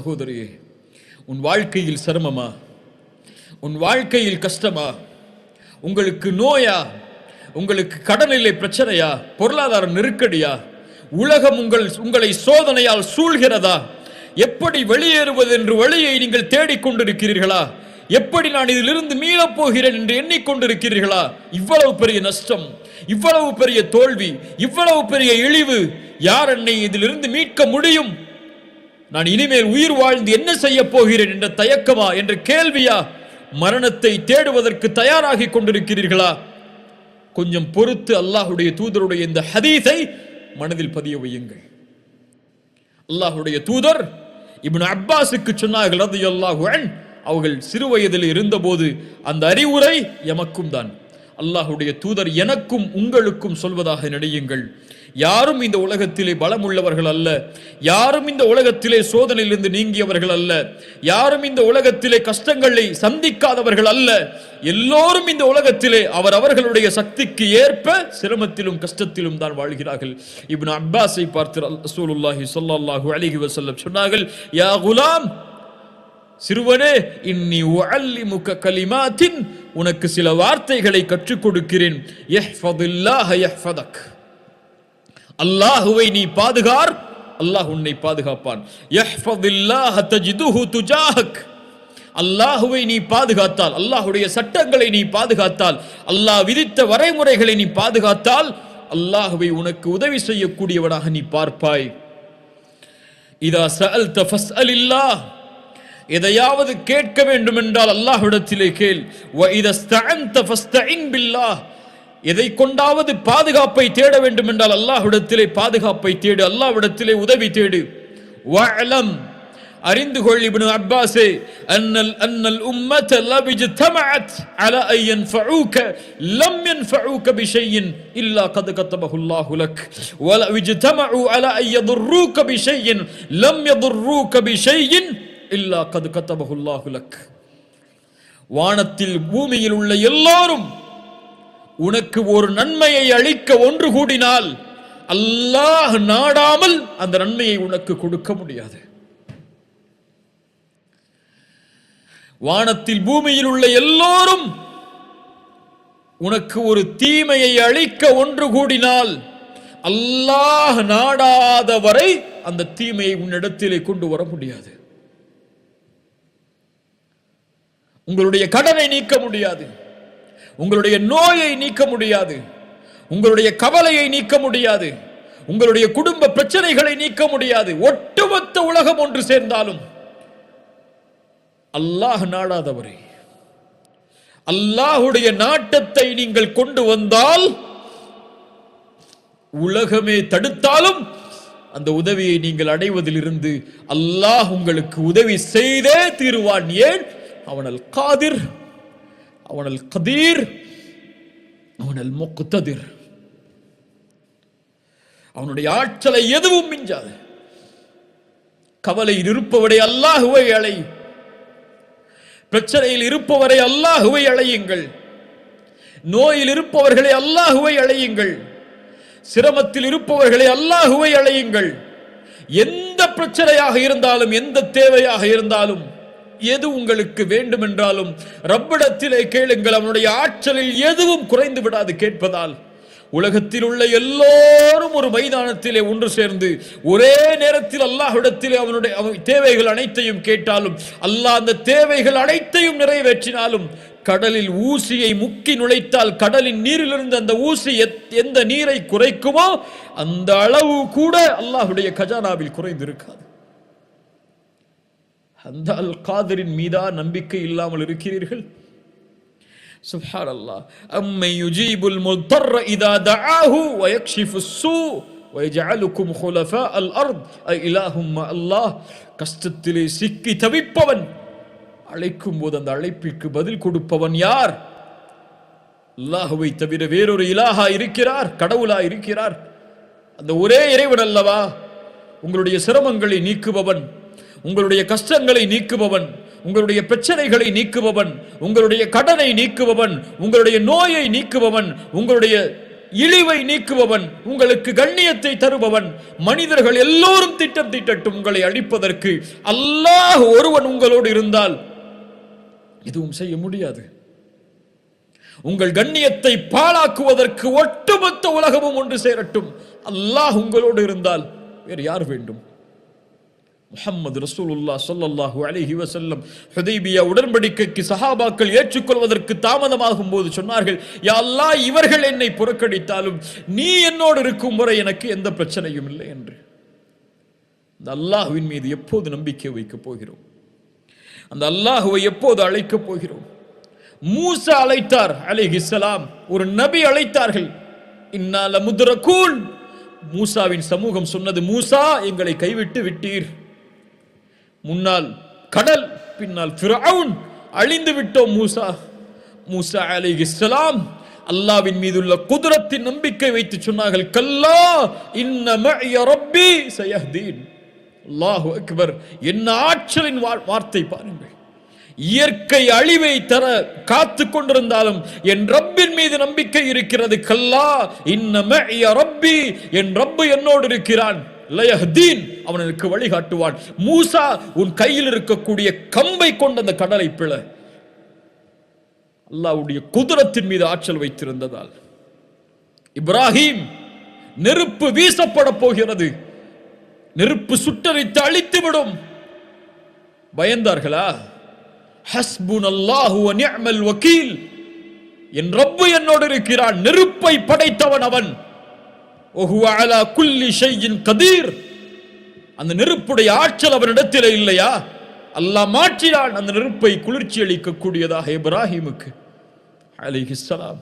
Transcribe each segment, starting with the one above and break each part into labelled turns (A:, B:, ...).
A: சகோதரியே, உன் வாழ்க்கையில் சிரமமா? உன் வாழ்க்கையில் கஷ்டமா? உங்களுக்கு நோயா? உங்களுக்கு கடனிலை பிரச்சனையா? பொருளாதார நெருக்கடியா? உலகம் உங்களை சோதனையால் சூழ்கிறதா? எப்படி வெளியேறுவது என்று வழியை நீங்கள் தேடிக்கொண்டிருக்கிறீர்களா? எப்படி நான் இதிலிருந்து மீளப் போகிறேன் என்று எண்ணிக்கொண்டிருக்கிறீர்களா? இவ்வளவு பெரிய நஷ்டம், இவ்வளவு பெரிய தோல்வி, இவ்வளவு பெரிய இழிவு, யார் என்னை இதிலிருந்து மீட்க முடியும்? நான் இனிமேல் உயிர் வாழ்ந்து என்ன செய்ய போகிறேன் என்ற தயக்கமா, என்ற கேள்வியா? மரணத்தை தேடுவதற்கு தயாராகி கொண்டிருக்கிறீர்களா? கொஞ்சம் பொறுத்து அல்லாஹுடைய தூதருடைய இந்த ஹதீஸை மனதில் பதிய வையுங்கள். அல்லாஹுடைய தூதர் இப்னு அப்பாஸுக்கு சொன்னார்கள் ரலியல்லாஹு அன்ஹு, அவர்கள் சிறு வயதில் இருந்தபோது அந்த அறிவுரை எமக்கும் தான். அல்லாஹுடைய தூதர் எனக்கும் உங்களுக்கும் சொல்வதாக நினையுங்கள், யாரும் இந்த உலகத்திலே பலம் உள்ளவர்கள் அல்ல, யாரும் இந்த உலகத்திலே சோதனையிலிருந்து நீங்கியவர்கள் அல்ல, யாரும் இந்த உலகத்திலே கஷ்டங்களை சந்திக்காதவர்கள் அல்ல. எல்லோரும் இந்த உலகத்திலே அவர்களுடைய சக்திக்கு ஏற்ப சிரமத்திலும் கஷ்டத்திலும் தான் வாழ்கிறார்கள். இப்னு அப்பாஸை பார்த்து ரசூலுல்லாஹி ஸல்லல்லாஹு அலைஹி வஸல்லம் சொன்னார்கள், யா குலாம், சிறுவனே, இன்னி உஅல்லிமுக கலிமாத்தின், உனக்கு சில வார்த்தைகளை கற்றுக் கொடுக்கிறேன். யஹ்ஃபதுல்லாஹ யஹ்ஃபதக், அல்லாஹுவை நீ பாதுகார், அல்லாஹ் உன்னை பாதுகாப்பான். யஹ்ஃபதுல்லாஹ தஜிதுஹு துஜாஹக், அல்லாஹுவை நீ பாதுகாத்தால், அல்லாஹுடைய சட்டங்களை நீ பாதுகாத்தால், அல்லாஹ் விதித்த வரைமுறைகளை நீ பாதுகாத்தால், அல்லாஹுவை உனக்கு உதவி செய்யக்கூடியவனாக நீ பார்ப்பாய். இதா சஅல்த ஃபஸ்அலில்லாஹ், எதையாவது கேட்க வேண்டும் என்றால் அல்லாஹ்விடத்திலே கேள். வ இதா ஸ்தஅன்த ஃபஸ்தஇன் பில்லாஹ், எதை கொண்டாவது பாதுகாப்பை தேட வேண்டும் என்றால் அல்லாஹ்விடத்திலே பாதுகாப்பை தேடு, அல்லாஹ்விடத்திலே உதவி தேடு. வஅலம், அறிந்து கொள் இப்னு அப்பாஸே, அன்னல் உம்மத லபிஜ்தமஅத் அலா அன் யன்ஃபஊக லம் யன்ஃபஊக பிஷைஇன் இல்லா கத் கதபஹு அல்லாஹு லக் வல விஜ்தமஉ அலா அன் யதுர்ரூக பிஷைஇன் லம் யதுர்ரூக பிஷைஇன் இல்லா கத் கதபஹு அல்லாஹு லக். வானத்தில் பூமியில் உள்ள எல்லாரும் உனக்கு ஒரு நன்மையை அளிக்க ஒன்று கூடினால் அல்லாஹ் நாடாமல் அந்த நன்மையை உனக்கு கொடுக்க முடியாது. வானத்தில் பூமியில் உள்ள எல்லோரும் உனக்கு ஒரு தீமையை அளிக்க ஒன்று கூடினால் அல்லாஹ் நாடாத வரை அந்த தீமையை உன்னிடத்திலே கொண்டு வர முடியாது. உங்களுடைய கடனை நீக்க முடியாது, உங்களுடைய நோயை நீக்க முடியாது, உங்களுடைய கவலையை நீக்க முடியாது, உங்களுடைய குடும்ப பிரச்சனைகளை நீக்க முடியாது. ஒட்டுமொத்த உலகம் ஒன்று சேர்ந்தாலும் அல்லாஹ் நாடாதவரை, அல்லாஹுடைய நாட்டத்தை நீங்கள் கொண்டு வந்தால், உலகமே தடுத்தாலும் அந்த உதவியை நீங்கள் அடைவதிலிருந்து அல்லாஹ் உங்களுக்கு உதவி செய்தே தீருவான். ஏன்? அவனல் காதிர், அவனல் கதீர், அவனல் முக்ததிர். அவனுடைய ஆற்றலை எதுவும் மிஞ்சாது. கவலையில் இருப்பவரை அல்லாஹுவை அழை, பிரச்சனையில் இருப்பவரை அல்லாஹுவை அழையுங்கள், நோயில் இருப்பவர்களை அல்லாஹுவை அழையுங்கள், சிரமத்தில் இருப்பவர்களை அல்லாஹுவை அழையுங்கள். எந்த பிரச்சனையாக இருந்தாலும், எந்த தேவையாக இருந்தாலும், எது உங்களுக்கு வேண்டும் என்றாலும் ரப்பிடத்திலே கேளுங்கள். அவனுடைய ஆற்றலில் எதுவும் குறைந்து விடாது கேட்பதால். உலகத்தில் உள்ள எல்லோரும் ஒரு மைதானத்திலே ஒன்று சேர்ந்து ஒரே நேரத்தில் அல்லாஹ்விடத்திலே அவனுடைய தேவைகள் அனைத்தையும் கேட்டாலும், அல்லாஹ் அந்த தேவைகள் அனைத்தையும் நிறைவேற்றினாலும், கடலில் ஊசியை முக்கி நுழைத்தால் கடலின் நீரிலிருந்து அந்த ஊசி எந்த நீரை குறைக்குமோ அந்த அளவு கூட அல்லாஹ்வுடைய கஜானாவில் குறைந்திருக்காது. அந்த அல் காதிரின் மீதா நம்பிக்கை இல்லாமல் இருக்கிறீர்கள்? சுப்ஹானல்லாஹ். அம்மை யுஜீபுல் முத்தர்ர இதா தஆஹு வ யக்ஷிஃபுஸ் ஸூ வ யஜஅலுக்கும் குலஃபா அல் அர்த் இலாஹும் அல்லாஹ். கஷ்டத்திலே சிக்கி தவிப்பவன் அழைக்கும் போது அந்த அழைப்பிற்கு பதில் கொடுப்பவன் யார்? அல்லாஹ்வை தவிர வேறொரு இலாஹா இருக்கிறார்? கடவுளா இருக்கிறார்? அந்த ஒரே இறைவன் அல்லவா உங்களுடைய சிரமங்களை நீக்குபவன், உங்களுடைய கஷ்டங்களை நீக்குபவன், உங்களுடைய பிரச்சனைகளை நீக்குபவன், உங்களுடைய கடனை நீக்குபவன், உங்களுடைய நோயை நீக்குபவன், உங்களுடைய இழிவை நீக்குபவன், உங்களுக்கு கண்ணியத்தை தருபவன். மனிதர்கள் எல்லோரும் திட்டம் தீட்டட்டும் உங்களை அழிப்பதற்கு, அல்லாஹ் ஒருவன் உங்களோடு இருந்தால் எதுவும் செய்ய முடியாது. உங்கள் கண்ணியத்தை பாழாக்குவதற்கு ஒட்டுமொத்த உலகமும் ஒன்று சேரட்டும், அல்லாஹ் உங்களோடு இருந்தால் வேறு யார் வேண்டும்? முஹம்மது ரசூலுல்லாஹ் ஸல்லல்லாஹு அலைஹி வஸல்லம் ஹுதைபியா உடன்படிக்கைக்கு சஹாபாக்கள் ஏற்றுக்கொள்வதற்கு தாமதமாகும் போது சொன்னார்கள், யா அல்லாஹ், இவர்கள் என்னை புறக்கணித்தாலும் நீ என்னோடு இருக்கும் வரை எனக்கு எந்த பிரச்சனையும் இல்லை என்று. அந்த அல்லாஹ்வின் மீது எப்போது நம்பிக்கை வைக்கப் போகிறோம்? அந்த அல்லாஹ்வை எப்போது அழைக்கப் போகிறோம்? மூசா அழைத்தார் அலைஹிஸ்ஸலாம், ஒரு நபி அழைத்தார்கள். இன்னா லமுத்ரகூன். மூசாவின் சமூகம் சொன்னது, மூசா, எங்களை கைவிட்டு விட்டீர். முன்னால் கடல், பின்னால் ஃபிரௌன், அழிந்து விட்டோம் மூசா. மூசா அலைஹிஸ்ஸலாம் அல்லாஹ்வின் மீதுள்ள குத்ரத்தின் நம்பிக்கை வைத்து சொன்னார்கள், கல்லா இன்ன மஇய ரப்பி சயஹ்தீன். அல்லாஹு அக்பர்! என்ன ஆற்றலின் வார்த்தை பாருங்கள். இயற்கை அழிவை தர காத்து கொண்டிருந்தாலும் என் ரப்பின் மீது நம்பிக்கை இருக்கிறது. கல்லா இன்ன மஇய ரப்பி, என் ரப்பு என்னோடு இருக்கிறான். லயஹ்தீன், அவன் எனக்கு வழிகாட்டுவான். மூசா, உன் கையில் இருக்கக்கூடிய கம்பை கொண்ட அந்த கடலை பிள. அல்லாஹ்வுடைய குத்ரத்தின் மீது ஆற்றல் வைத்திருந்ததால். இப்ராஹிம், நெருப்பு வீசப்பட போகிறது, நெருப்பு சுட்டரித்து அழித்துவிடும். பயந்தார்களா? ஹஸ்புனல்லாஹு வ நிஅமல் வக்கீல், என் ரப்பு என்னோடு இருக்கிறான், நெருப்பை படைத்தவன் அவன். வஹுவ அலா குல்லி ஷைஇன் கதீர், அந்த நெருப்புடைய ஆற்றல் அவனிடத்தில் இல்லையா? அல்லாஹ் மாற்றினான் அந்த நெருப்பை குளிர்ச்சி அளிக்கக்கூடியதாக இப்ராஹிமுக்கு அலைஹிஸ்ஸலாம்.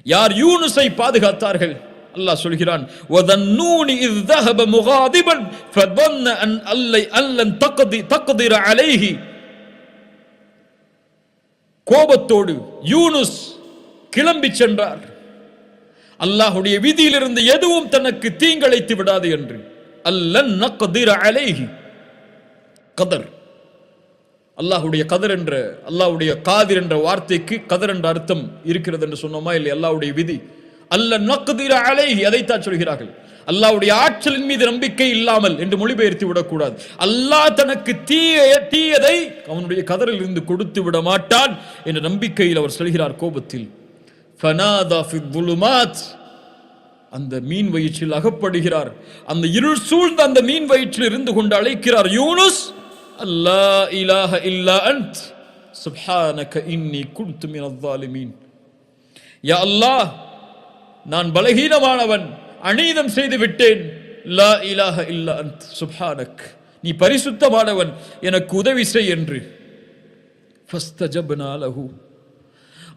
A: யார் யூனுஸை பாதுகாத்தார்கள்? அல்லாஹ் சொல்கிறான், வதன்னூனி இஸ் ذهب مغاضبا فظن ان لن تقدر عليه. கோபத்தோடு யூனுஸ் கிளம்பி சென்றார். அல்லாஹ்வுடைய விதியிலிருந்து எதுவும் தனக்கு தீங்கிழைத்து விடாது என்று. அல்லன் நக்திர அலைஹி. கதர், அல்லாஹ்வுடைய கதர் என்ற, அல்லாஹ்வுடைய காதிர் என்ற வார்த்தைக்கு கதர் என்ற அர்த்தம் இருக்கிறது என்று சொன்னோமா இல்லை? அல்லாஹ்வுடைய விதி. அல்லன் நக்திர அலைஹி, அதைத்தான் சொல்கிறார்கள். அல்லாஹ்வுடைய ஆற்றலின் மீது நம்பிக்கை இல்லாமல் என்று மொழிபெயர்த்து விடக்கூடாது. அல்லாஹ் தனக்கு தீயதை அவனுடைய கதரில் இருந்து கொடுத்து விட மாட்டான் என்ற நம்பிக்கையில் அவர் சொல்கிறார் கோபத்தில். ஃபனாதா ஃபில் ظுலுமாத், அந்த மீன் வயிற்றில் அகப்படுகிறார். அந்த இருள் சூழ்ந்த அந்த மீன் வயிற்றில் இருந்து கொண்டு அழைக்கிறார், யூனுஸ், அல்லா இலாஹ இல்லா அன்த் சுப்ஹானக இன்னி குன்து மினல் ஸாலிமீன். யா அல்லாஹ், நான் பலகீனமானவன், அநீதம் செய்து விட்டேன். லா இலாஹ இல்லா அன்த் சுப்ஹானக், நீ பரிசுத்தமானவன், எனக்கு உதவி செய் என்று. ஃபஸ்தஜப்னா லஹு,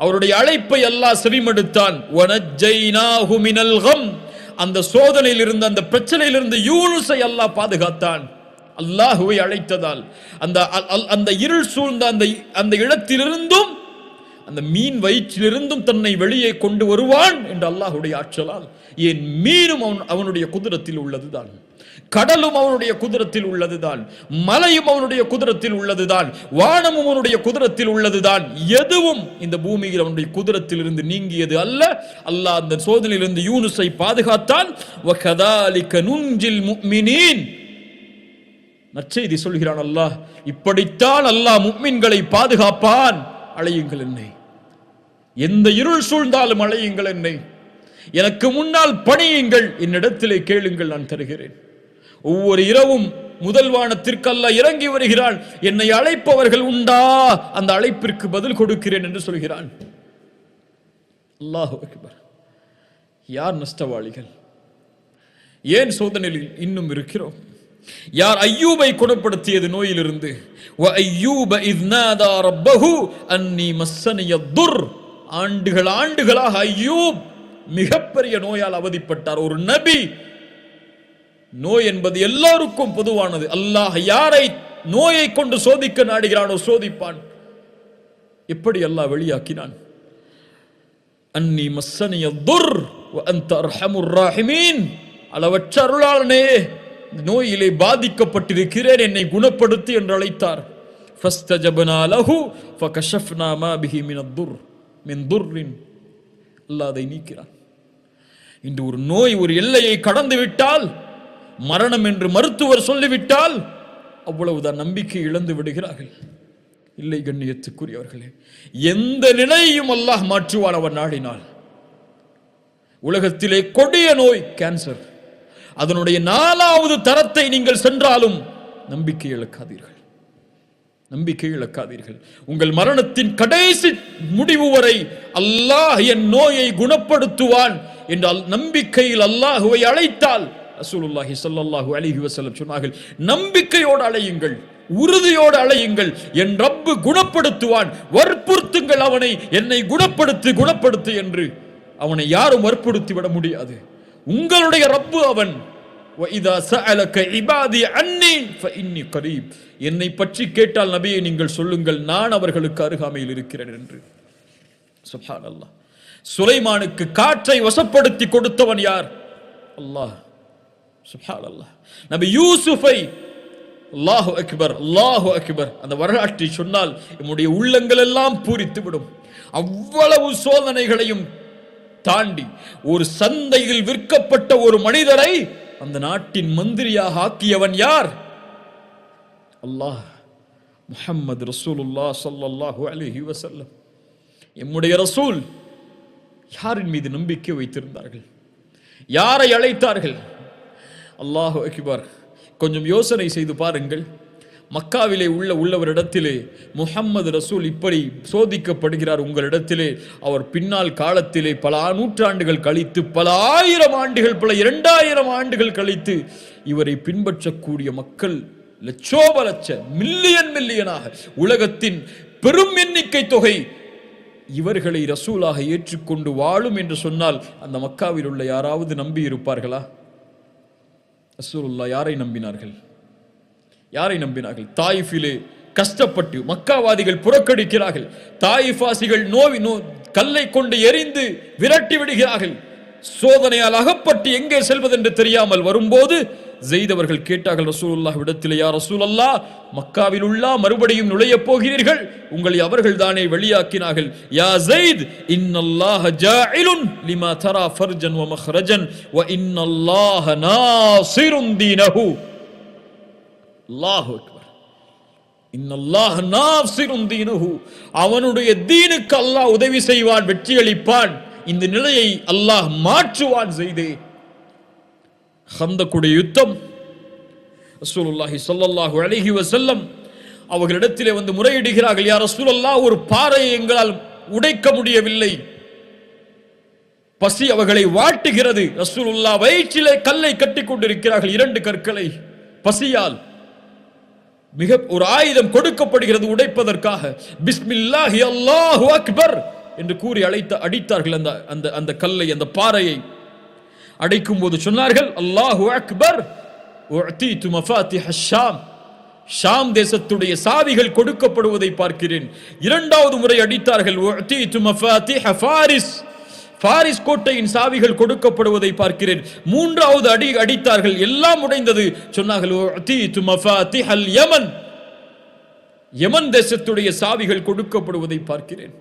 A: அவருடைய அழைப்பை அல்லாஹ் செவிமடுத்தான். வனஜ்ஜைனாஹு மினல் கம், அந்த சோதனையில் இருந்த, அந்த பிரச்சனையில் இருந்து யூனுஸை அல்லாஹ் பாதுகாத்தான். அல்லாஹ்வை அழைத்ததால் அந்த இருள் சூழ்ந்த அந்த இடத்திலிருந்தும், அந்த மீன் வயிற்றிலிருந்தும் தன்னை வெளியே கொண்டு வருவான் என்று அல்லாஹ்வுடைய ஆற்றலால். ஏன் மீனும் அவனுடைய குதிரத்தில் உள்ளதுதான், கடலும் அவனுடைய குதிரத்தில் உள்ளதுதான், மலையும் அவனுடைய குதிரத்தில் உள்ளதுதான், வானமும் அவனுடைய குதிரத்தில் உள்ளதுதான். எதுவும் இந்த பூமியில் அவனுடைய குதிரத்தில் இருந்து நீங்கியது அல்ல. அல்லாஹ் அந்த சோதனையிலிருந்து யூனுஸை பாதுகாத்தான். வகதாலிக நுஞ்சில் முஃமினீன், நற்செய்தி சொல்கிறான் அல்லாஹ், இப்படித்தான் அல்லாஹ் முஃமின்களை பாதுகாப்பான். அழையுங்கள் என்னை, எந்த இருள் சூழ்ந்தாலும் அழையுங்கள் என்னை, எனக்கு முன்னால் பணியுங்கள், என்னிடத்திலே கேளுங்கள், நான் தருகிறேன். ஒவ்வொரு இரவும் முதல் வானத்திற்கு அல்லாஹ் இறங்கி வருகிறான். என்னை அழைப்பவர்கள் உண்டா, அந்த அழைப்பிற்கு பதில் கொடுக்கிறேன் என்று சொல்கிறான். அல்லாஹு அக்பர்! யார் நஷ்டவாளிகள்? ஏன் சோதனையில் இன்னும் இருக்கிறோம்? யார் ஐயூபை குணப்படுத்தியது நோயிலிருந்து? வ ஐயூப இஸ் நாதா ரப்பஹு அன்னி மஸ்ஸனிய துர். ஆண்டுகளாக ஐயூப் மிகப்பெரிய நோயால் அவதிப்பட்டார். ஒரு நபி. நோய் என்பது எல்லோருக்கும் பொதுவானது. அல்லாஹ் யாரை நோயை கொண்டு சோதிக்க நாடுகிறானோ சோதிப்பான். எப்படி அல்லாஹ் வெளியாக்கினான்? அன்னி மஸ்ஸனிய துர் வ அன்த அர்ஹமுர் ராஹிமீன். அளவற்ற அருளாளனே, நோயிலே பாதிக்கப்பட்டிருக்கிறேன், என்னை குணப்படுத்தி என்று அழைத்தார். ஃபஸ்தஜப்னா லஹு ஃபகஷஃப்னா மா பிஹி மினத் துர் மின் துர்ரின். அல்லாஹ் அதை நீக்கிறான். இன்று ஒரு நோய் ஒரு எல்லையை கடந்து விட்டால், மரணம் என்று மருத்துவர் சொல்லிவிட்டால் அவ்வளவுதான், நம்பிக்கை இழந்து விடுகிறார்கள். இல்லை கண்ணியத்துக்குரியவர்களே, எந்த நிலையையும் அல்லாஹ் மாற்றுவான் அவன் நாடினால். உலகத்திலே கொடிய நோய் கேன்சர், அதனுடைய 4வது தரத்தை நீங்கள் சென்றாலும் நம்பிக்கை இழக்காதீர்கள், நம்பிக்கை இழக்காதீர்கள். உங்கள் மரணத்தின் கடைசி முடிவு வரை அல்லாஹ் என் நோயை குணப்படுத்துவான் என்றால் நம்பிக்கையில் அல்லாஹுவை அழைத்தால், ரசூலுல்லாஹி ஸல்லல்லாஹு அலைஹி வஸல்லம் சொன்னார்கள், நம்பிக்கையோடு அழையுங்கள், உறுதியோடு அழையுங்கள், என் ரப்பு குணப்படுத்துவான், வற்புறுத்துங்கள் அவனை, என்னை குணப்படுத்து குணப்படுத்து என்று. அவனை யாரும் வற்புறுத்தி விட முடியாது. உங்களுடைய ரப்பு அவன். وَإِذَا سَأَلَكَ عِبَادِي عَنِّي فَإِنِّي قَرِيبٌ. என்னை பற்றி கேட்டால் நபியே நீங்கள் சொல்லுங்கள், நான் அவர்களுக்கு அருகாமையில் இருக்கிறேன் என்று. சுப்ஹானல்லாஹ். சுலைமானுக்கு காற்றை வசப்படுத்தி கொடுத்தவன் யார்? அல்லாஹ். சுப்ஹானல்லாஹ். நபி யூசுஃபை, அல்லாஹு அக்பர் அல்லாஹு அக்பர், அந்த வரலாற்றை சொன்னால் நம்முடைய உள்ளங்கள் எல்லாம் பூரித்து விடும். அவ்வளவு சோதனைகளையும் தாண்டி ஒரு சந்தையில் விற்கப்பட்ட ஒரு மனிதரை அந்த நாட்டின் மந்திரியாக ஆக்கியவன் யார்? அல்லாஹ். முஹம்மது ரசூலுல்லாஹ் ஸல்லல்லாஹு அலைஹி வஸல்லம், எம்முடைய ரசூல் யாரின் மீது நம்பிக்கை வைத்திருந்தார்கள்? யாரை அழைத்தார்கள்? அல்லாஹு அக்பர். கொஞ்சம் யோசனை செய்து பாருங்கள். மக்காவிலே உள்ளவரிடத்திலே முஹம்மது ரசூல் இப்படி சோதிக்கப்படுகிறார் உங்களிடத்திலே. அவர் பின்னால் காலத்திலே பல நூற்றாண்டுகள் கழித்து, பல 1000 ஆண்டுகள், பல 2000 ஆண்டுகள் கழித்து இவரை பின்பற்றக்கூடிய மக்கள் லட்சோப லட்ச, மில்லியனாக, உலகத்தின் பெரும் எண்ணிக்கை தொகை இவர்களை ரசூலாக ஏற்றுக்கொண்டு வாழும் என்று சொன்னால் அந்த மக்காவில் உள்ள யாராவது நம்பி இருப்பார்களா? ரசூலுல்லாஹ் யாரை நம்பினார்கள்? யாரை நம்பினார்கள்? தாயிஃபிலே கஷ்டப்பட்டு மக்காவாதிகள் புறக்கணிக்கிறார்கள். தாயிஃபாசிகள் கல்லை கொண்டு எரிந்து விரட்டி விடுகிறார்கள். சோதனையால் அகப்பட்டு எங்கே செல்வதென்று தெரியாமல் வரும்போது ஸெய்த் அவர்கள் கேட்டார்கள் ரசூலுல்லாஹ் இடத்திலே, யா ரசூலல்லாஹ், மக்காவில் உள்ள மறுபடியும் நுழைய போகிறீர்கள், உங்களை அவர்கள் தானே வெளியாக்கினார்கள். யா ஸெய்த், இன்னல்லாஹ ஜாஇலுன் லிமா தரா ஃபர்ஜன் வ மக்ரஜன் வ இன்னல்லாஹ நாஸிருன் தீனஹு. அல்லாஹு அக்பர். இன்னல்லாஹ நாஸிருன் தீனஹு. அவனுடைய தீனுக்கு அல்லாஹ் உதவி செய்வான், வெற்றி அளிப்பான். இந்த நிலையை அல்லாஹ் மாற்றுவான். ஸெய்தே, ஹந்தக்குடைய யுத்தம், ரசூலுல்லாஹி ஸல்லல்லாஹு அலைஹி வஸல்லம் அவர்களிடத்திலே வந்து முறையிடுகிறார்கள், யா ரசூலல்லாஹ், ஒரு பாறையை எங்களால் உடைக்க முடியவில்லை, பசி அவர்களை வாட்டுகிறது. ரசூலுல்லாஹ் வயிற்றிலே கல்லை கட்டிக் கொண்டிருக்கிறார்கள், 2 கற்களை. பசியால் மிக ஒரு ஆயுதம் கொடுக்கப்படுகிறது உடைப்பதற்காக. பிஸ்மில்லாஹி அல்லாஹு அக்பர் என்று கூறி அடித்தார்கள் அந்த கல்லை, அந்த பாறையை. அடைக்கும் போது சொன்னார்கள், அல்லாஹு அக்பர், உஅதீது மஃபாத்திஹ ஷாம், ஷாம் தேசத்துடைய சாவிகள் கொடுக்கப்படுவதை பார்க்கிறேன். 2வது முறை அடித்தார்கள், உஅதீது மஃபாத்திஹ ஃபாரிஸ், பாரிஸ் கோட்டையின் சாவிகள் கொடுக்கப்படுவதை பார்க்கிறேன். 3வது அடித்தார்கள், எல்லாம் உடைந்தது. சொன்னார்கள், உஅதீது மஃபாத்திஹல் யமன், யமன் தேசத்துடைய சாவிகள் கொடுக்கப்படுவதை பார்க்கிறேன்.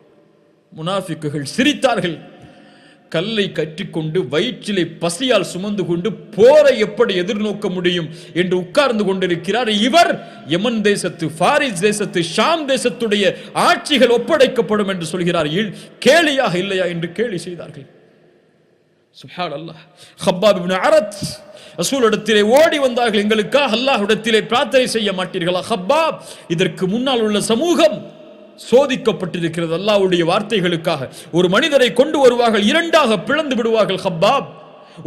A: முனாஃபிக்குகள் சிரித்தார்கள். கல்லை கற்றிக்கொண்டு வயிற்றிலே பசியால் சுமந்து கொண்டு போரை எப்படி எதிர்நோக்க முடியும் என்று உட்கார்ந்து கொண்டிருக்கிறார் இவர். யமன் தேசத்து, பாரிஸ் தேசத்து, ஷாம் தேசத்துடைய ஆட்சிகள் ஒப்படைக்கப்படும் என்று சொல்கிறார். கேலியாக இல்லையா என்று கேலி செய்தார்கள். சுப்ஹானல்லாஹ். ஹப்பாப் இப்னு அரத் ரசூலிடத்திலே ஓடி வந்தார்கள், எங்களுக்காக அல்லாஹ்விடத்திலே பிரார்த்தனை செய்ய மாட்டீர்களா? ஹப்பாப், இதற்கு முன்னால் உள்ள சமூகம் சோதிக்கப்பட்டிருக்கிறது அல்லாஹ்வுடைய வார்த்தைகளுக்காக. ஒரு மனிதரை கொண்டு வருவார்கள், 2ஆக பிளந்து விடுவார்கள். ஹப்பாப்,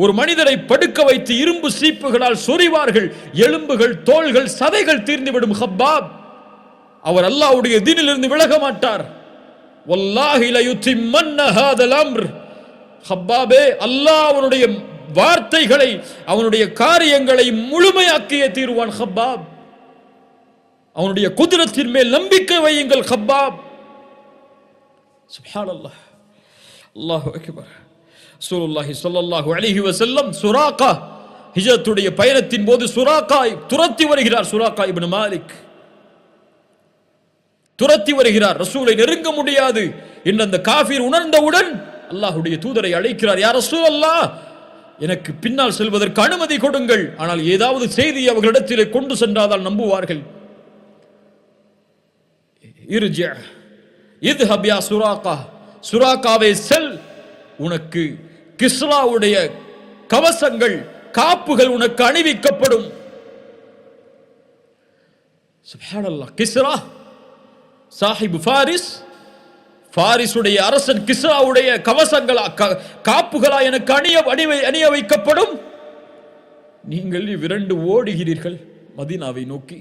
A: ஒரு மனிதரை படுக்க வைத்து இரும்பு சீப்புகளால் சொறிவார்கள், எலும்புகள், தோள்கள், சதைகள் தீர்ந்துவிடும். ஹப்பாப், அவர் அல்லாஹ்வுடைய தீனிலிருந்து விலக மாட்டார். வல்லாஹி லயுத்திம்மன்ன ஹாதல் அம்ர். ஹப்பாபே, அல்லாஹ் அவனுடைய வார்த்தைகளை, அவனுடைய காரியங்களை முழுமையாக்கியே தீருவான். ஹப்பாப், அவனுடைய குதிரத்தின் மேல் நம்பிக்கை வையுங்கள். ஹப்பாப். சுப்ஹானல்லாஹ். அல்லாஹு அக்பர். ரசூலுல்லாஹி ஸல்லல்லாஹு அலைஹி வஸல்லம் சுராகா ஹிஜ்ரத்துடைய பயணத்தின் போது சுராகா துரத்தி வருகிறார். சுராகா இப்னு மாலிக் துரத்தி வருகிறார். ரசூலை நெருங்க முடியாது என்று அந்த காஃபிர் உணர்ந்தவுடன் அல்லாஹ்வுடைய தூதரை அழைக்கிறார். யா ரசூலல்லாஹ், எனக்கு பின்னால் செல்வதற்கு அனுமதி கொடுங்கள், ஆனால் ஏதாவது செய்தி அவர்களிடத்திலே கொண்டு சென்றால் நம்புவார்கள். சுராக்காவே செல், உனக்கு கிஸ்ராவுடைய கவசங்கள் காப்புகள் உனக்கு அணிவிக்கப்படும். சுப்ஹானல்லாஹ். கிஸ்ரா சாஹிப் ஃபாரிஸ், பாரிசுடைய அரசன் கிஸ்ராவுடைய கவசங்களா காப்புகளா எனக்கு அணிய வைக்கப்படும். நீங்கள் விரண்டு ஓடுகிறீர்கள் மதீனாவை நோக்கி.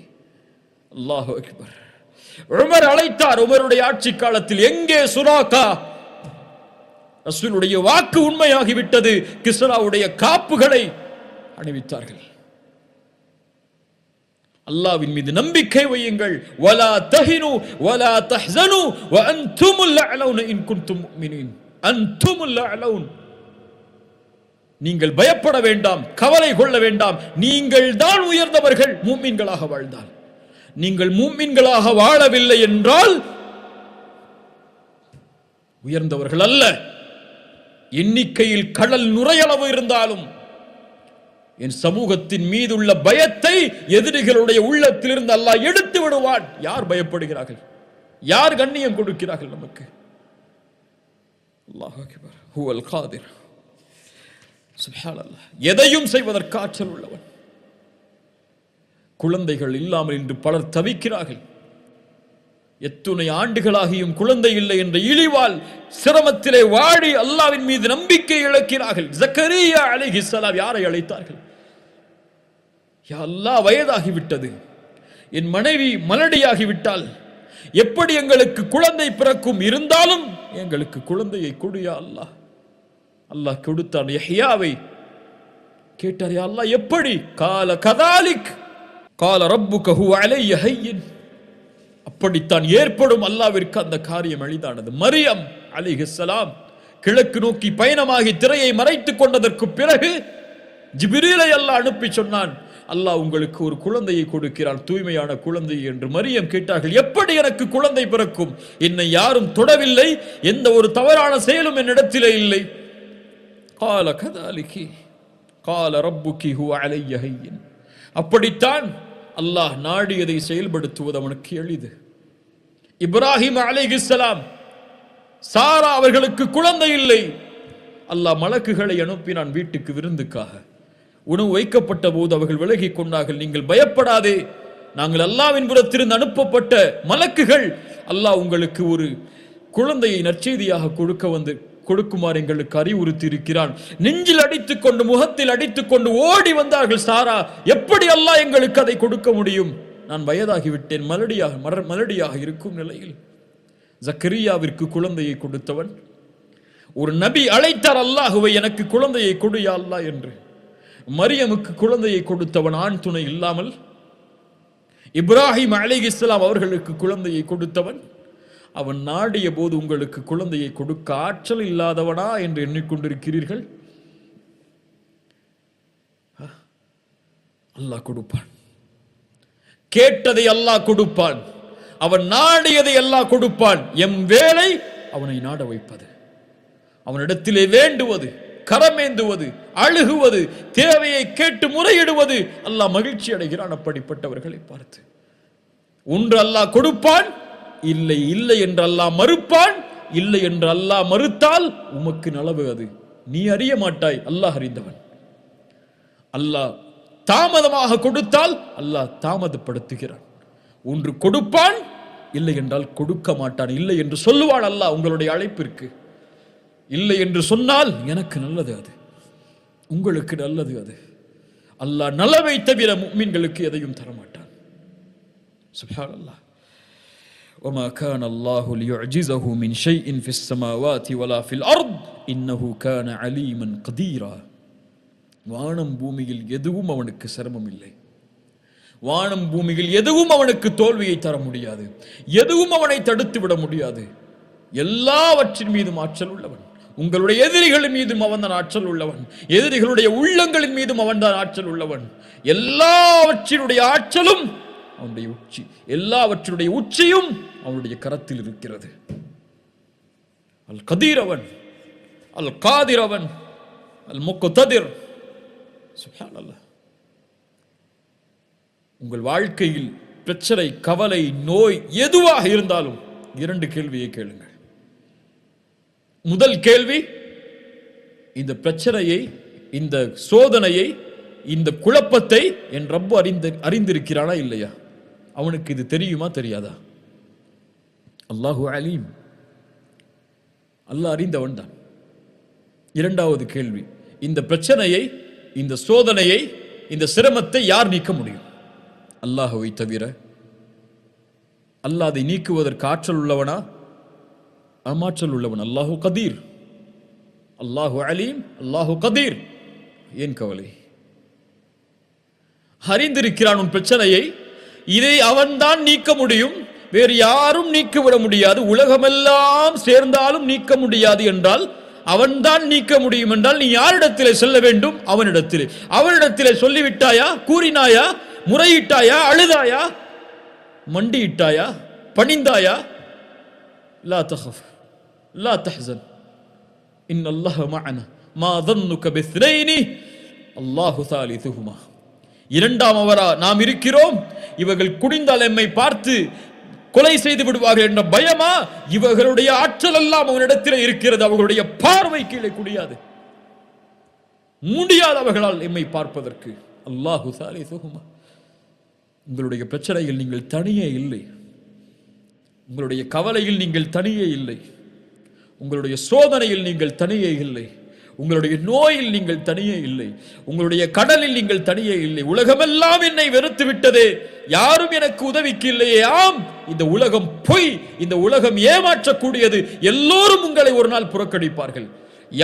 A: அல்லாஹு அக்பர். உமர் அழைத்தார். உமருடைய ஆட்சி காலத்தில் எங்கே சுராக்கா? ரசூலுடைய வாக்கு உண்மையாகிவிட்டது. கிஸ்ராவுடைய காப்புகளை அணிவித்தார்கள். அல்லாஹ்வின் மீது நம்பிக்கை வையுங்கள். வலா தஹினு வலா தஹ்ஸனு வ அன்துமுல் அலவுன இன் குன்தும் முஃமினீன். அன்துமுல் அலவுன். நீங்கள் பயப்பட வேண்டாம், கவலை கொள்ள வேண்டாம். நீங்கள் தான் உயர்ந்தவர்கள் முஃமின்களாக வாழ்ந்தால். நீங்கள் முஃமின்களாக வாழவில்லை என்றால் உயர்ந்தவர்கள் அல்ல. எண்ணிக்கையில் கடல் நுரையளவு இருந்தாலும் என் சமூகத்தின் மீதுள்ள பயத்தை எதிரிகளுடைய உள்ளத்திலிருந்து அல்லாஹ் எடுத்து விடுவான். யார் பயப்படுகிறார்கள்? யார் கண்ணியம் கொடுக்கிறார்கள் நமக்கு? அல்லாஹ் அக்பர். ஹுவல் காதிர். சுப்ஹானல்லாஹ். எதையும் செய்வதற்கு ஆற்றல் உள்ளவன். குழந்தைகள் இல்லாமல் இன்று பலர் தவிக்கிறார்கள். எத்துணை ஆண்டுகளாகியும் குழந்தை இல்லை என்ற இழிவால் சிரமத்திலே வாடி அல்லாஹ்வின் மீது நம்பிக்கை இழக்கிறார்கள். ஜக்கரியா அலைஹிஸ்ஸலாம் யாரை அழைத்தார்கள்? யா அல்லாஹ், வயதாகிவிட்டது, என் மனைவி மலடியாகிவிட்டால் எப்படி எங்களுக்கு குழந்தை பிறக்கும்? இருந்தாலும் எங்களுக்கு குழந்தையை கொடு யா அல்லாஹ். அல்லாஹ் கொடுத்தான். யஹ்யாவை கேட்டார். யா அல்லாஹ் எப்படி? கால கதாலிக் கால ரப்புக ஹுவ அலைய ஹய்யின். அப்படித்தான் ஏற்படும். அல்லாஹ்விற்கு அந்த காரியம் எளிதானது. மரியம் அலைஹிஸ்ஸலாம் கிழக்கு நோக்கி பயணமாகி திரையை மறைத்துக் கொண்டதற்கு பிறகு ஜிப்ரீலை அல்லாஹ் அனுப்பி சொன்னான், அல்லாஹ் உங்களுக்கு ஒரு குழந்தையை கொடுக்கிறான், தூய்மையான குழந்தை என்று. மரியம் கேட்டார்கள், எப்படி எனக்கு குழந்தை பிறக்கும்? என்னை யாரும் தொடவில்லை, எந்த ஒரு தவறான செயலும் என்னிடத்திலே இல்லை. கால கதாலிகி கால ரப்புகி ஹுவ அலைய ஹய்யின். அப்படித்தான் அல்லாஹ் நாடியதை செயல்படுத்துவது அவனுக்கு எளிது. இப்ராஹிம் அலைஹிஸ்ஸலாம், சாரா அவர்களுக்கு குழந்தை இல்லை. அல்லாஹ் மலக்குகளை அனுப்பினான் வீட்டுக்கு விருந்துக்காக. உணவு வைக்கப்பட்ட போது அவர்கள் விலகி கொண்டார்கள். நீங்கள் பயப்படாதே, நாங்கள் அல்லாஹ்வின் புறத்திலிருந்து அனுப்பப்பட்ட மலக்குகள். அல்லாஹ் உங்களுக்கு ஒரு குழந்தையை நற்செய்தியாக கொடுக்குமாறு எங்களுக்கு அறிவுறுத்தி இருக்கிறான். நெஞ்சில் அடித்துக் கொண்டு முகத்தில் அடித்துக் கொண்டு ஓடி வந்தார்கள் சாரா. எப்படி அல்லாஹ் எங்களுக்கு அதை கொடுக்க முடியும்? நான் வயதாகிவிட்டேன், மலடியாக இருக்கும் நிலையில். ஜக்கரியாவிற்கு குழந்தையை கொடுத்தவன். ஒரு நபி அழைத்தார் அல்லாஹுவை, எனக்கு குழந்தையை கொடு யா அல்லாஹ் என்று. மரியமுக்கு குழந்தையை கொடுத்தவன் ஆண் துணை இல்லாமல். இப்ராஹிம் அலைஹிஸ்ஸலாம் அவர்களுக்கு குழந்தையை கொடுத்தவன். அவன் நாடிய போது உங்களுக்கு குழந்தையை கொடுக்க ஆற்றல் இல்லாதவனா என்று எண்ணிக்கொண்டிருக்கிறீர்கள்? அல்லாஹ் கொடுப்பான். கேட்டதை அல்லாஹ் கொடுப்பான். அவன் நாடியதை அல்லாஹ் கொடுப்பான். எம் வேலை அவனை நாட வைப்பது, அவனிடத்திலே வேண்டுவது, கரமேந்துவது, அழுகுவது, தேவையை கேட்டு முறையிடுவது. அல்லாஹ் மகிழ்ச்சி அடைகிறான் அப்படிப்பட்டவர்களை பார்த்து. ஒன்று அல்லாஹ் கொடுப்பான், இல்லை இல்லை என்று அல்லாஹ் மறுப்பான். இல்லை என்று அல்லாஹ் மறுத்தால் உமக்கு நலவு, அது நீ அறிய மாட்டாய், அல்லாஹ் அறிந்தவன். அல்லாஹ் தாமதமாக கொடுத்தால் அல்லாஹ் தாமதப்படுத்துகிறான். ஒன்று கொடுப்பான், இல்லை என்றால் கொடுக்க மாட்டான். இல்லை என்று சொல்லுவான் அல்லாஹ் உங்களுடைய அழைப்பிற்கு. இல்லை என்று சொன்னால் எனக்கு நல்லது, அது உங்களுக்கு நல்லது. அது அல்லாஹ் நலவை தவிர முஃமின்களுக்கு எதையும் தரமாட்டான். சுப்ஹானல்லாஹ். وما كان الله ليعجزه من شيء في السماوات ولا في الأرض إنه كان عليما قديرا. வானம் பூமியில் எதுவும் அவனுக்கு சிரமம் இல்லை. வானம் பூமியில் எதுவும் அவனுக்கு தோல்வியை தர முடியாது. எதுவும் அவனை தடுத்து விட முடியாது. எல்லாவற்றின் மீதும் ஆற்றல் உள்ளவன். உங்களுடைய எதிரிகளின் மீதும் அவன் தான் ஆற்றல் உள்ளவன். எதிரிகளுடைய உள்ளங்களின் மீதும் அவன் தான் ஆற்றல் உள்ளவன். எல்லாவற்றினுடைய ஆற்றலும் அவனுடைய உச்சி, எல்லாவற்றினுடைய உச்சியும் அவனுடைய கரத்தில் இருக்கிறது. அல் கதீர் அவன், அல் காதிர் அவன், அல் முக்ததிர் சுப்ஹானல்லாஹ். உங்கள் வாழ்க்கையில் பிரச்சனை, கவலை, நோய் எதுவாக இருந்தாலும் 2 கேள்வியை கேளுங்கள். முதல் கேள்வி, இந்த பிரச்சனையை, இந்த சோதனையை, இந்த குழப்பத்தை என் ரப்பு அறிந்திருக்கிறானா இல்லையா? அவனுக்கு இது தெரியுமா தெரியாதா? அல்லாஹு அலீம், அல்லாஹ் அறிந்தவன் தான். இரண்டாவது கேள்வி, இந்த பிரச்சனையை, இந்த சோதனையை, இந்த சிரமத்தை யார் நீக்க முடியும்? அல்லாஹ்வை தவிர. அல்லாஹ் அதை நீக்குவதற்கு ஆற்றல் உள்ளவனா? ஆற்றல் உள்ளவன். அல்லாஹு கதீர், அல்லாஹு அலீம், அல்லாஹு கதீர். ஏன் கவலை? அறிந்திருக்கிறான் உன் பிரச்சனையை. இதை அவன்தான் நீக்க முடியும், வேறு யாரும் நீக்கிவிட முடியாது. உலகமெல்லாம் சேர்ந்தாலும் நீக்க முடியாது என்றால், அவன்தான் நீக்க முடியும் என்றால், நீ யாரிடத்திலே செல்ல வேண்டும்? அவனிடத்திலே. அவனிடத்திலே சொல்லிவிட்டாயா? கூறினாயா? முறையிட்டாயா? அழுதாயா? மண்டியிட்டாயா? பணிந்தாயா? லா தஹஃப் லா தஹ்சன் இன்னல்லாஹ மஅனா மா ظنك باثنين الله ثالثهما. இரண்டாம் அவரா நாம் இருக்கிறோம், இவர்கள் குடிந்தால் எம்மை பார்த்து கொலை செய்து விடுவார்கள் என்ற பயமா? இவர்களுடைய ஆற்றல் எல்லாம் அவனிடத்தில் இருக்கிறது. அவர்களுடைய பார்வை கீழே குடியாது, முடியாது அவர்களால் எம்மை பார்ப்பதற்கு. அல்லாஹு சாலிசுஹுமா. உங்களுடைய பிரச்சனையில் நீங்கள் தனியே இல்லை, உங்களுடைய கவலையில் நீங்கள் தனியே இல்லை, உங்களுடைய சோதனையில் நீங்கள் தனியே இல்லை, உங்களுடைய நோயில் நீங்கள் தனியே இல்லை, உங்களுடைய கடலில் நீங்கள் தனியே இல்லை. உலகமெல்லாம் என்னை வெறுத்து விட்டதே, யாரும் எனக்கு உதவிக்கு இல்லையே. ஆம், இந்த உலகம் பொய், இந்த உலகம் ஏமாற்றக்கூடியது. எல்லோரும் உங்களை ஒரு நாள் புறக்கணிப்பார்கள்.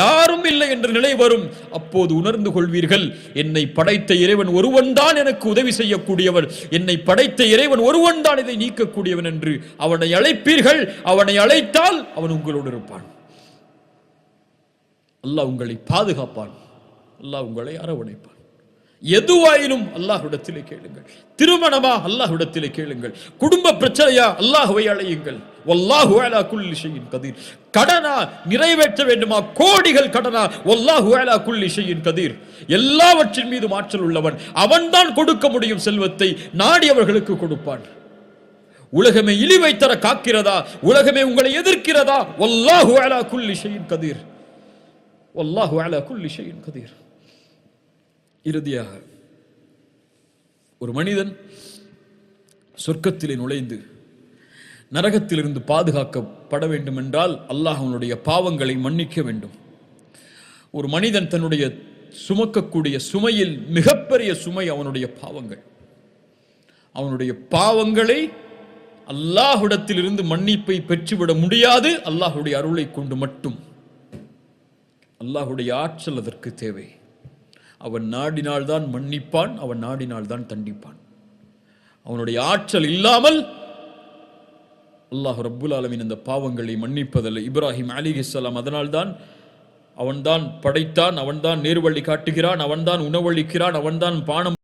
A: யாரும் இல்லை என்ற நிலை வரும். அப்போது உணர்ந்து கொள்வீர்கள், என்னை படைத்த இறைவன் ஒருவன் தான் எனக்கு உதவி செய்யக்கூடியவன், என்னை படைத்த இறைவன் ஒருவன் தான் இதை நீக்கக்கூடியவன் என்று அவனை அழைப்பீர்கள். அவனை அழைத்தால் அவன் உங்களோடு இருப்பான். அல்லாஹ் உங்களை பாதுகாப்பான், அல்லாஹ் உங்களை அரவணைப்பான். எதுவாயினும் அல்லாஹ்விடத்திலே கேளுங்கள். திருமணமா? அல்லாஹ்விடத்திலே கேளுங்கள். குடும்ப பிரச்சனையா? அல்லாஹ்வை அழையுங்கள். வல்லாஹு அலா குல்லி ஷைஇன் கதீர். கடனா? நிறைவேற்ற வேண்டுமா? கோடிகள் கடனா? வல்லாஹு அலா குல்லி ஷைஇன் கதீர். எல்லாவற்றின் மீது ஆற்றல் உள்ளவன். அவன்தான் கொடுக்க முடியும் செல்வத்தை, நாடியவர்களுக்கு கொடுப்பான். உலகமே இழிவை தர காக்கிறதா? உலகமே உங்களை எதிர்க்கிறதா? வல்லாஹு அலா குல்லி ஷைஇன் கதீர். வல்லாஹு அலா குல்லி ஷைஇன் கதீர். இறுதியாக, ஒரு மனிதன் சொர்க்கத்திலே நுழைந்து நரகத்திலிருந்து பாதுகாக்கப்பட வேண்டும் என்றால் அல்லாஹ் அவனுடைய பாவங்களை மன்னிக்க வேண்டும். ஒரு மனிதன் தன்னுடைய சுமக்கக்கூடிய சுமையில் மிகப்பெரிய சுமை அவனுடைய பாவங்கள். அவனுடைய பாவங்களை அல்லாஹ்விடத்திலிருந்து மன்னிப்பை பெற்றுவிட முடியாது, அல்லாஹ்வுடைய அருளை கொண்டு மட்டும். அல்லாஹ்வுடைய ஆற்றல் அதற்கு தேவை. அவன் நாடினால்தான் மன்னிப்பான், அவன் நாடினால்தான் தண்டிப்பான். அவனுடைய ஆற்றல் இல்லாமல் அல்லாஹ் ரப்புல் ஆலமீன் இந்த பாவங்களை மன்னிப்பதில்லை. இப்ராஹிம் அலைஹிஸ்ஸலாம் அதனால்தான் அவன்தான் படைத்தான், அவன்தான் நேர்வழி காட்டுகிறான், அவன்தான் உணவளிக்கிறான், அவன்தான் பானம்